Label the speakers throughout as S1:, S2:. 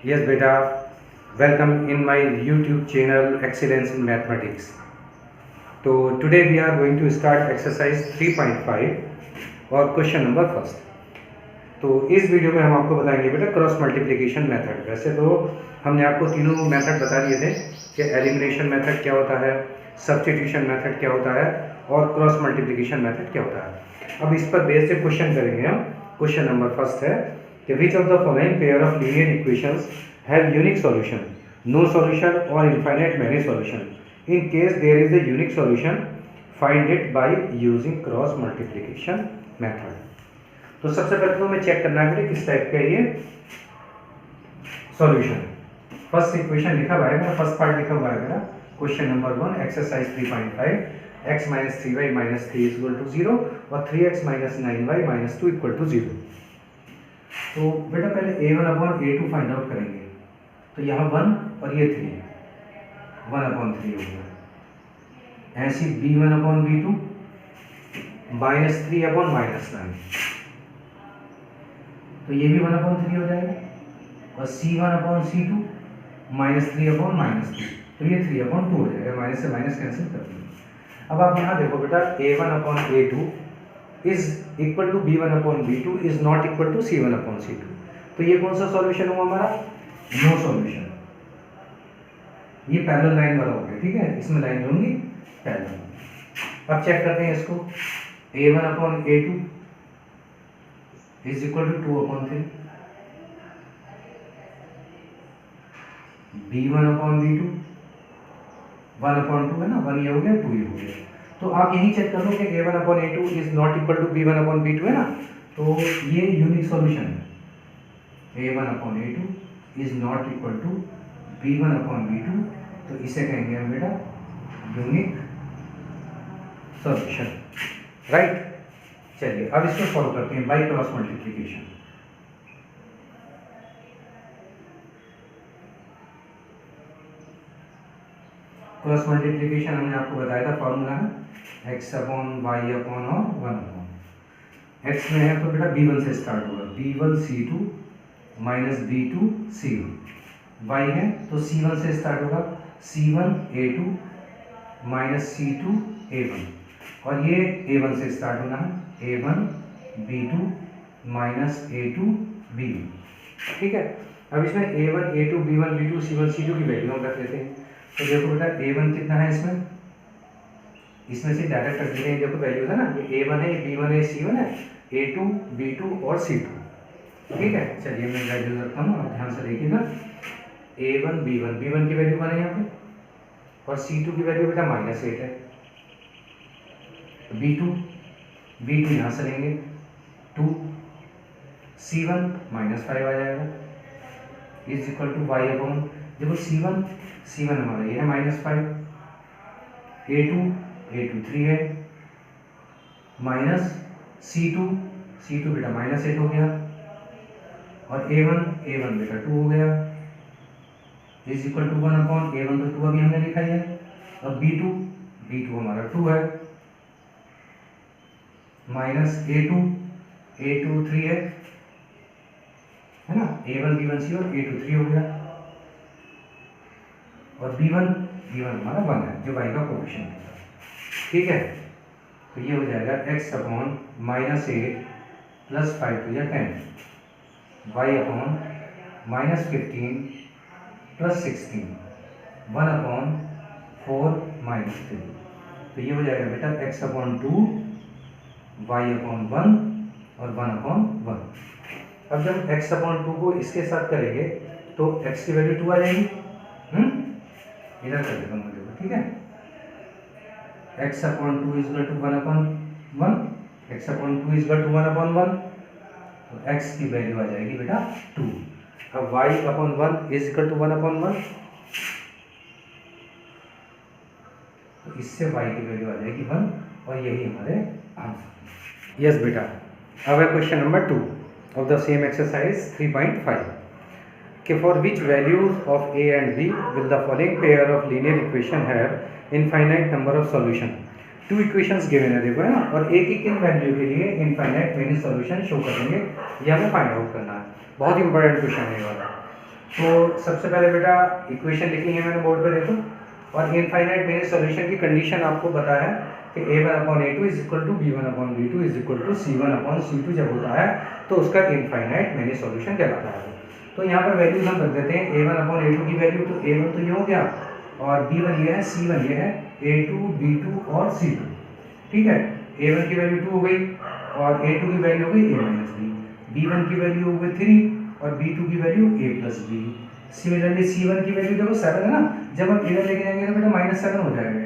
S1: Yes, beta. Welcome in my YouTube channel Excellence in Mathematics. So today we are going to start exercise 3.5 और question number first. तो इस video में हम आपको बताएंगे बेटा क्रॉस मल्टीप्लिकेशन मेथड। वैसे तो हमने आपको तीनों मेथड बता दिए थे कि एलिमिनेशन मेथड क्या होता है, सब्स्टिट्यूशन मेथड क्या होता है और क्रॉस मल्टीप्लिकेशन मेथड क्या होता है। अब इस पर बेस से क्वेश्चन करेंगे हम। क्वेश्चन नंबर फर्स्ट है कि which of the following pair of linear equations have unique solution, no solution और infinite many solution. In case there is a unique solution, find it by using cross multiplication method। तो सबसे पहले तो हमें check करना है कि किस टाइप का ये सॉल्यूशन। फर्स्ट इक्वेशन लिखा हुआ है मेरा, फर्स्ट पार्ट लिखा हुआ है मेरा question number 1 exercise 3.5 x minus 3y minus 3 is equal to 0 और 3x minus 9y minus 2 equal to 0। तो बेटा पहले a1 upon a2 find out करेंगे। तो यहाँ 1 और ये 3, 1 अपॉन 3 हो गया। ऐसी b1 upon b2 minus 3 upon minus 9, तो ये भी 1 अपॉन 3 हो जाएगा। और c1 upon c2 minus 3 upon minus 2, तो ये 3 अपॉन 2 हो जाएगा। माइनस से माइनस कैंसिल कर दिए। अब आप यहाँ देखो बेटा a1 upon a2 is equal to b1 upon b2 is not equal to c1 upon c2। तो ये कौन सा सॉल्यूशन हुआ हमारा? No solution. ये पैरेलल लाइन वाला हो गया, ठीक है, इसमें लाइन होंगी पैरेलल। अब चेक करते हैं इसको। a1 upon a2 is equal to 2 upon 3, b1 upon b2 1 upon 2 है ना, 1 ये हो गया, 2 ये हो गया। तो आप यही चेक कर लो कि a1 upon a2 is not equal to b1 upon b2 है ना, तो ये यूनिक सॉल्यूशन है। a1 upon a2 is not equal to b1 upon b2, तो इसे कहेंगे हम बेटा यूनिक सॉल्यूशन, राइट। चलिए अब इसको सॉल्व करते हैं by cross multiplication. Cross multiplication हमने आपको बताया था, फॉर्मूला है x अपॉन वाई अपॉन और 1 अपॉन। x में है तो बेटा b1 से स्टार्ट होगा, b1 c2 minus b2 c1। y है तो c1 से स्टार्ट होगा, c1 a2 minus c2 a1। और ये a1 से स्टार्ट होना है, a1 b2 minus a2 b1, ठीक है। अब इसमें a1 a2 b1 b2 c1 c2 की वैल्यू हम रख लेते हैं। तो देखो बेटा a1 कितना है इसमें से डायरेक्ट रख लेते हैं। देखो वैल्यू है ना, ये a1 है, ये b1 है, c1 है, a2 b2 और c2, ठीक है। चलिए मैं वैल्यू रखता हूँ, आप ध्यान से देखिएगा। a1 b1 की वैल्यू 1 है यहाँ पे, और c2 की वैल्यू बेटा माइनस 8 है। b2 यहाँ से लेंगे 2, c1 माइनस 5 आ जाएगा is equal to y upon, देखो c1 हमारा ये है माइनस 5, a2 3 है, माइनस c2 बेटा माइनस 8 हो गया, और a1 बेटा 2 हो गया is equal to 1 upon a1 तो 2 अभी हमने लिखा है। और b2 हमारा 2 है, माइनस a2 3 है ना, a1 b1 c1 a2 3 हो गया, और b1 हमारा 1 है जो y का कोएफिशिएंट है, ठीक है। तो ये हो जाएगा x upon minus 8 plus 5 two या 10, y upon minus 15 plus 16, 1 upon 4 minus 3। तो ये हो जाएगा बेटा x अपॉन 2 y अपॉन 1 और 1 अपॉन 1। अब जब x अपॉन 2 को इसके साथ करेंगे तो x की वैल्यू 2 आ जाएगी। इधर कर देता हूँ देखो, ठीक है। x upon 2 is equal to 1 upon 1, x upon 2 is equal to 1 upon 1, तो x की वैल्यू आ जाएगी बेटा 2। अब y upon 1 is equal to 1 upon 1, तो इससे y की वैल्यू आ जाएगी 1, और यही हमारे आंसर। यस बेटा, अब है question number 2 of the same exercise 3.5 कि for which values of a and b will the following pair of linear equation have infinite number of solution। Two equations given है देखो, है ना, और एक ही किन वैल्यू के लिए इनफाइनाइट मेनी सॉल्यूशन शो करेंगे, ये हमें फाइंड आउट करना है। बहुत इंपॉर्टेंट क्वेश्चन है ये वाला। तो सबसे पहले बेटा इक्वेशन लिखी है मैंने बोर्ड पे देखो, और इनफाइनाइट मैंने सॉल्यूशन की कंडीशन आपको बताया कि a1/a2 is equal to b1/b2 is equal to c1/c2 जब होता है तो उसका इनफाइनाइट मैंने सॉल्यूशन कहलाता है। तो यहाँ पर वैल्यूज हम रख देते हैं a1/a2 की वैल्यू, तो a1 तो ये हो गया और b1 ये है, c1 ये है, a2 b2 और c2, ठीक है। a1 की वैल्यू 2 हो गई और a2 की वैल्यू हो गई a माइनस बी, b1 की वैल्यू हो गई 3 और b2 की value a plus b. Similarly c1 की वैल्यू देखो 7 है ना, जब हम इधर लेके जाएंगे तो बेटा -7 हो जाएगा,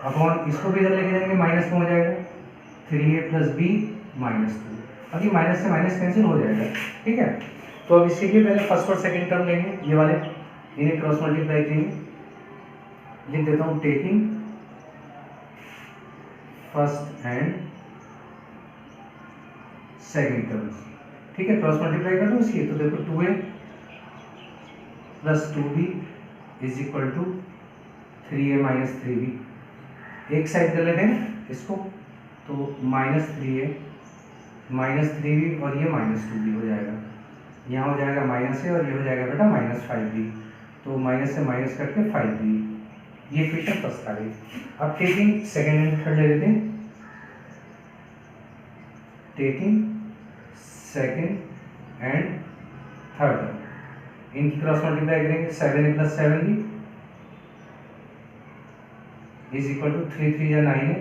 S1: अपॉन इसको भी इधर लेके जाएंगे माइनस में हो जाएगा 3a प्लस बी -2। अब ये माइनस से माइनस कैंसिल हो जाएगा, ठीक है। तो अब इसके लिए पहले फर्स्ट और सेकंड टर्म लेंगे, ये वाले इन्हें क्रॉस मल्टीप्लाई करेंगे, लिख देता हूँ taking first and second terms, ठीक है। क्रॉस मल्टीप्लाई कर दो इसकी, तो देखो 2a plus 2b is equal to 3a minus 3b। एक साइड कर लेते हैं इसको, तो -3a माइनस 3b और ये -2b हो जाएगा, यहाँ हो जाएगा -a और ये हो जाएगा बेटा -5b, तो माइनस से माइनस करके 5b, ये इक्वेशन फर्स्ट आ गई। अब टेकिंग सेकेंड एंड थर्ड ले लेते हैं, टेकिंग सेकेंड एंड थर्ड, इनकी क्रॉस मल्टीप्लाई करेंगे, 7a plus 7b is equal to 3 3 या 9a,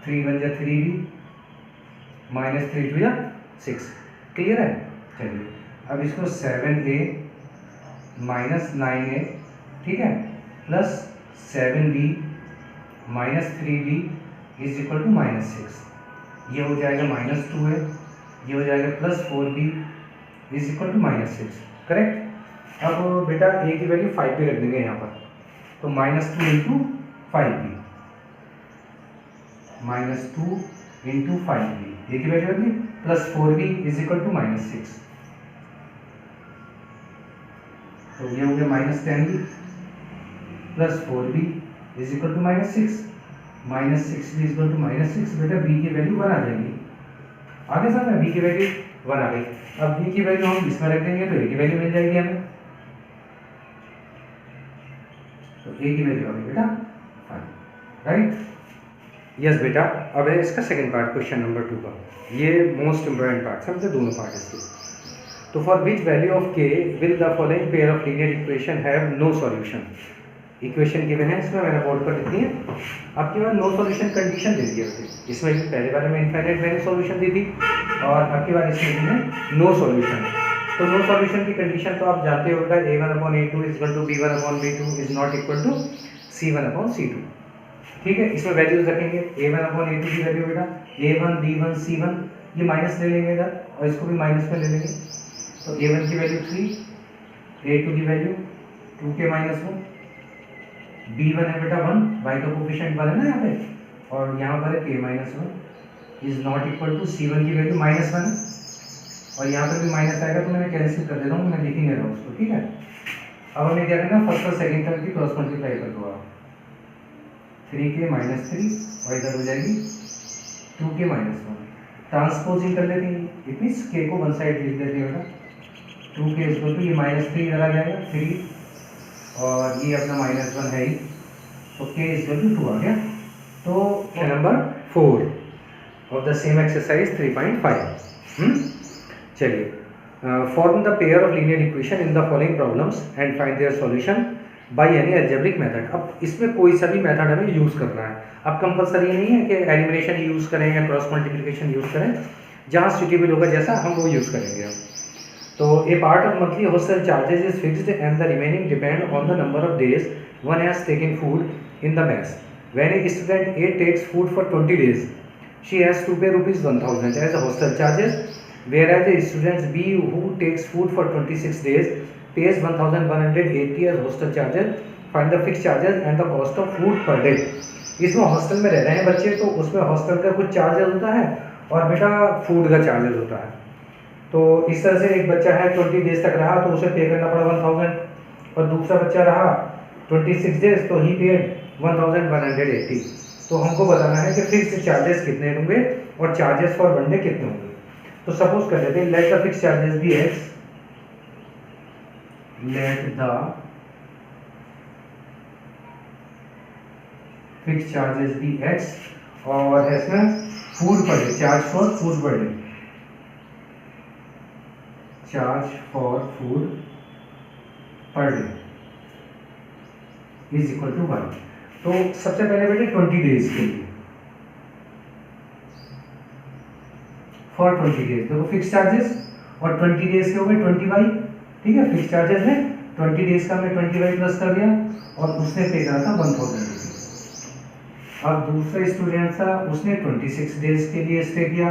S1: 3 1 या 3b -3 2 या 6, क्लियर है। चलिए अब इसको 7a माइनस 9a, ठीक है, plus 7b minus 3b is equal to -6, ये हो जाएगा -2a, ये हो जाएगा plus 4b is equal to -6, correct. अब बेटा a की वैल्यू 5 भी रख देंगे यहाँ पर, तो -2 into 5b, -2 into 5b, a की वैल्यू रखी, plus 4b is equal to -6, तो ये हो गया -10b plus 4b is equal to -6, -6b is equal to -6, बेटा b की वैल्यू 1 आ जाएगी, आगे साथ में b की वैल्यू 1 आ गई। अब b की वैल्यू हम इसमें रख देंगे तो a की वैल्यू मिल जाएगी हमें, तो a की वैल्यू आ गई बेटा 5, राइट। यस बेटा, अब है इसका सेकंड पार्ट क्वेश्चन नंबर 2 का, ये मोस्ट इंपॉर्टेंट पार्ट, समझे दोनों पार्ट इसके। तो for which value of k will the following pair of linear equation have no solution. Equation given है, इसमें मैंने बोर्ड पर लिखी है, आपके पास नो सॉल्यूशन कंडीशन दे दी है, इसमें भी पहले वाले में इनफाइनाइट मैंने सॉल्यूशन दी थी और आपकी बार इसमें भी है नो सॉल्यूशन। तो नो सॉल्यूशन की कंडीशन तो आप जानते हो बेटा, a1/a2 is equal to b1/b2 is not equal to c1/c2, ठीक है। इसमें वैल्यूज रखेंगे, a1/a2 की वैल्यू बेटा a1 b1 c1, ये माइनस ले लेंगे इधर और इसको भी माइनस में ले लेंगे, तो a1 की वैल्यू 3, a2 की वैल्यू 2k -1, b1 है बेटा 1, y का कोफिशिएंट 1 है ना यहाँ पे, और यहाँ पर है k -1 is not equal to c1 की वैल्यू -1 है, और यहाँ पर भी माइनस आएगा तो मैंने कैंसिल कर देता हूँ, मैं लिख ही नहीं रहा उसको, ठीक है। अब हमें क्या करना, फर्स्ट और सेकंड टर्म की क्रॉस मल्टीप्लाई कर दो आप, 3k -3 और इधर हो जाएगी 2k -1, ट्रांसपोजिंग कर लेते हैं, इट मीन्स k को वन साइड लिख देते हैं बेटा, 2k इज इक्वल टू ये -3 इधर आ जाएगा 3 और ये अपना -1 है ही, तो k इज इक्वल टू 2 आ गया। तो number 4 of the same exercise 3.5। चलिए, form the pair of linear equation in the following problems and find their solution by any algebraic method. अब इसमें कोई सा भी मेथड हमें यूज़ करना है, अब कंपलसरी नहीं है कि एलिमिनेशन यूज़ करें या क्रॉस मल्टीप्लिकेशन यूज़ करें, जहाँ सुटेबल होगा जैसा हम वो यूज़ करेंगे। तो a part of monthly hostel charges is fixed and the remaining depend on the number of days one has taken food in the mess. When a student A takes food for 20 days, she has to pay ₹1,000 as a hostel charges, whereas the student B who takes food for 26 days pays 1,180 as hostel charges. Find the fixed charges and the cost of food per day. इसमें hostel में रह रहे हैं बच्चे, तो उसमें hostel का कुछ चार्जेस होता है और बेटा फूड का चार्जेस होता है। तो इस तरह से एक बच्चा है 20 डेज तक रहा तो उसे पे करना पड़ा 1,000, और दूसरा बच्चा रहा 26 डेज तो ही पेड 1,180। तो हमको बताना है कि फिक्स्ड चार्जेस कितने होंगे और चार्जेस फॉर वन डे कितने होंगे। तो सपोज कर लेते हैं let the fix charges be x let the fix charges be x, और है इसमें food per day, charge for food per day, charge for food per day is equal to 1। तो सबसे पहले बेटे 20 डेज के लिए, फॉर 20 डेज देखो फिक्स चार्जेस, और 20 डेज के हो गए 20 ठीक है, फिक्स चार्जेस में 20 डेज का मैं 20 प्लस कर दिया, और उसने पे करा था 1000 रुपीज। अब दूसरा स्टूडेंट था, उसने 26 डेज के लिए स्टे किया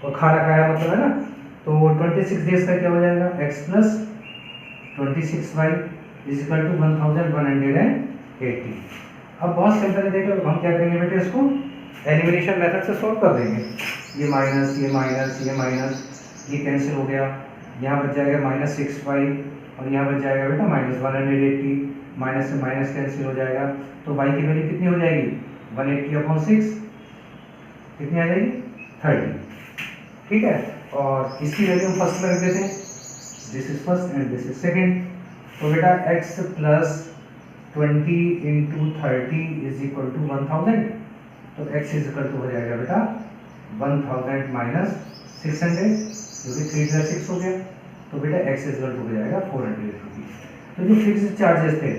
S1: और खाना खाया, मतलब है ना, तो 26 डेज का क्या हो जाएगा, x plus 26y is equal to 1180। अब बहुत सिंपल है, देखो हम क्या करेंगे बेटे, इसको एलिमिनेशन मेथड से सॉल्व कर देंगे। ये माइनस ये माइनस ये माइनस ये कैंसिल हो गया, यहाँ बच जाएगा -6y, और यहाँ बच जाएगा बेटा -180, माइनस से माइनस कैंसिल हो जाएगा, तो y की वैल्यू कितनी हो जाएगी, 180/6 कितनी आ जाएगी, 30। ठीक है, और इसकी वैल्यू हम फर्स्ट में रख देते हैं, this is first and this is second. तो बेटा x plus 20 into 30 is equal to 1000, तो x इज इक्वल टू हो जाएगा बेटा 1000 माइनस 600, जो कि 3 6 हो गया, तो बेटा x इज इक्वल टू हो जाएगा 400 रुपीज। तो जो फिक्स चार्जेस थे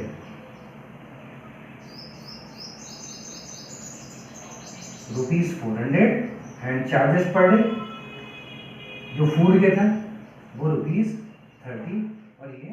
S1: ₹400 एंड चार्जेस पर डे जो फूड के था वो ₹30, और ये